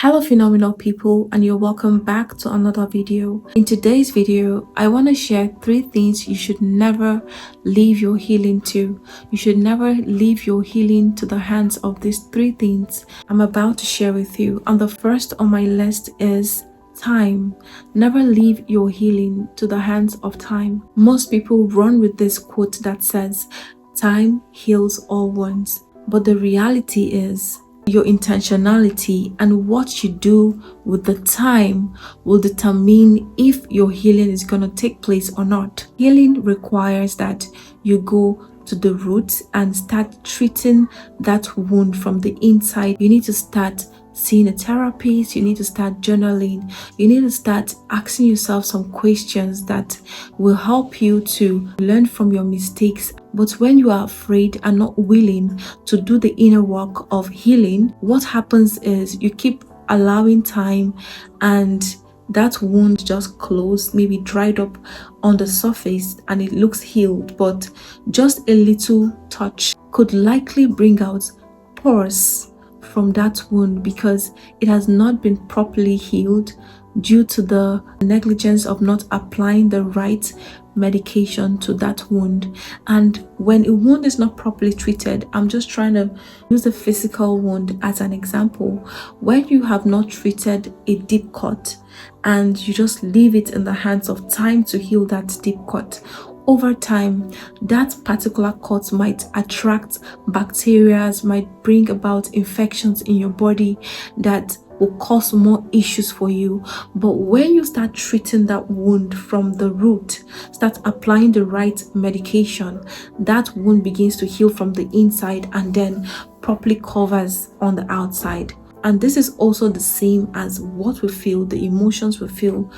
Hello phenomenal people, and you're welcome back to another video. In today's video, I want to share 3 things you should never leave your healing to. You should never leave your healing to the hands of these 3 things I'm about to share with you. And the first on my list is time. Never leave your healing to the hands of time. Most people run with this quote that says, "Time heals all wounds." But the reality is, your intentionality and what you do with the time will determine if your healing is going to take place or not. Healing requires that you go to the root and start treating that wound from the inside. You need to start seeing a therapist, you need to start journaling, you need to start asking yourself some questions that will help you to learn from your mistakes. But when you are afraid and not willing to do the inner work of healing, what happens is you keep allowing time and that wound just closed, maybe dried up on the surface and it looks healed, but just a little touch could likely bring out pores from that wound because it has not been properly healed due to the negligence of not applying the right medication to that wound. And when a wound is not properly treated, I'm just trying to use a physical wound as an example. When you have not treated a deep cut and you just leave it in the hands of time to heal that deep cut, over time, that particular cut might attract bacteria, might bring about infections in your body that will cause more issues for you. But when you start treating that wound from the root, start applying the right medication, that wound begins to heal from the inside and then properly covers on the outside. And this is also the same as what we feel, the emotions we feel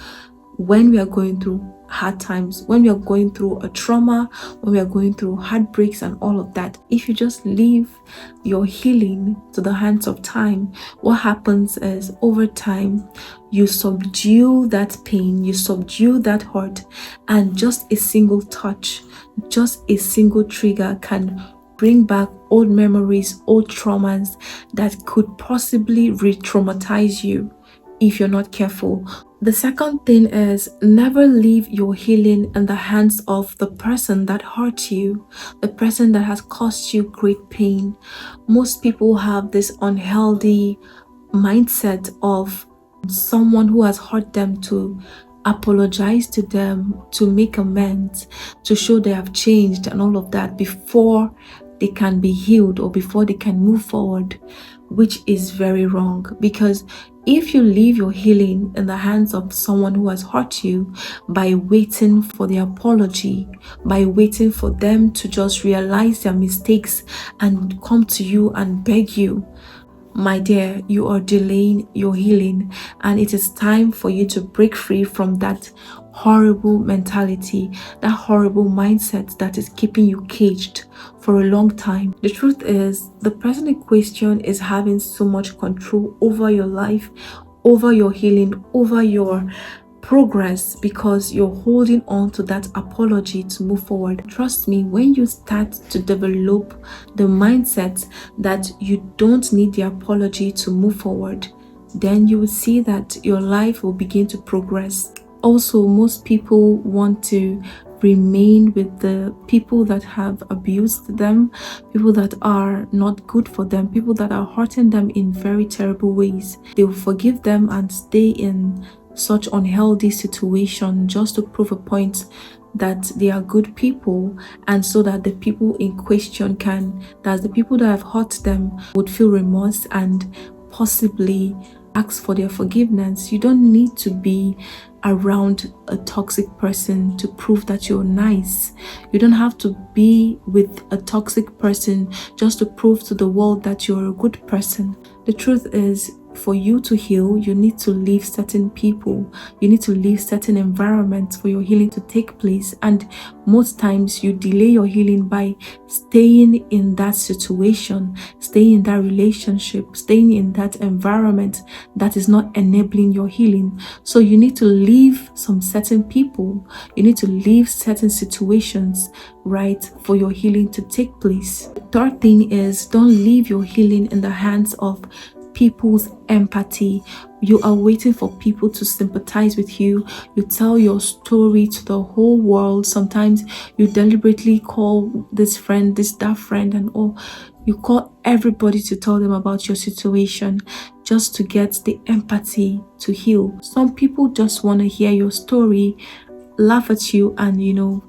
when we are going through hard times, when we are going through a trauma, when we are going through heartbreaks and all of that. If you just leave your healing to the hands of time, what happens is over time you subdue that pain, you subdue that hurt, and just a single touch, just a single trigger can bring back old memories, old traumas that could possibly re-traumatize you if you're not careful. The second thing is, never leave your healing in the hands of the person that hurt you, the person that has caused you great pain. Most people have this unhealthy mindset of someone who has hurt them to apologize to them, to make amends, to show they have changed and all of that before they can be healed or before they can move forward, which is very wrong. Because if you leave your healing in the hands of someone who has hurt you by waiting for the apology, by waiting for them to just realize their mistakes and come to you and beg you, my dear, you are delaying your healing, and it is time for you to break free from that horrible mentality, that horrible mindset that is keeping you caged for a long time. The truth is, the person in question is having so much control over your life, over your healing, over your progress, because you're holding on to that apology to move forward. Trust me, when you start to develop the mindset that you don't need the apology to move forward, then you will see that your life will begin to progress. Also, most people want to remain with the people that have abused them, people that are not good for them, people that are hurting them in very terrible ways. They will forgive them and stay in such unhealthy situation just to prove a point that they are good people, and so that the people in question that the people that have hurt them would feel remorse and possibly ask for their forgiveness. You don't need to be around a toxic person to prove that you're nice. You don't have to be with a toxic person just to prove to the world that you're a good person. The truth is, for you to heal, you need to leave certain people, you need to leave certain environments for your healing to take place. And most times you delay your healing by staying in that situation, staying in that relationship, staying in that environment that is not enabling your healing. So you need to leave some certain people, you need to leave certain situations, right, for your healing to take place. The third thing is, don't leave your healing in the hands of people's empathy. You are waiting for people to sympathize with you. You tell your story to the whole world. Sometimes you deliberately call this friend, that friend, and all. You call everybody to tell them about your situation just to get the empathy to heal. Some people just want to hear your story, laugh at you, and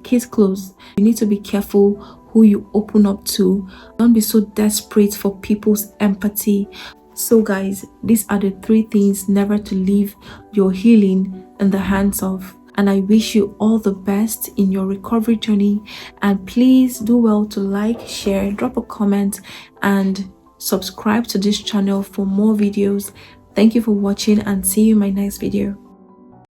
case closed. You need to be careful who you open up to. Don't be so desperate for people's empathy. So guys, these are the 3 things never to leave your healing in the hands of. And I wish you all the best in your recovery journey. And please do well to like, share, drop a comment, and subscribe to this channel for more videos. Thank you for watching, and see you in my next video.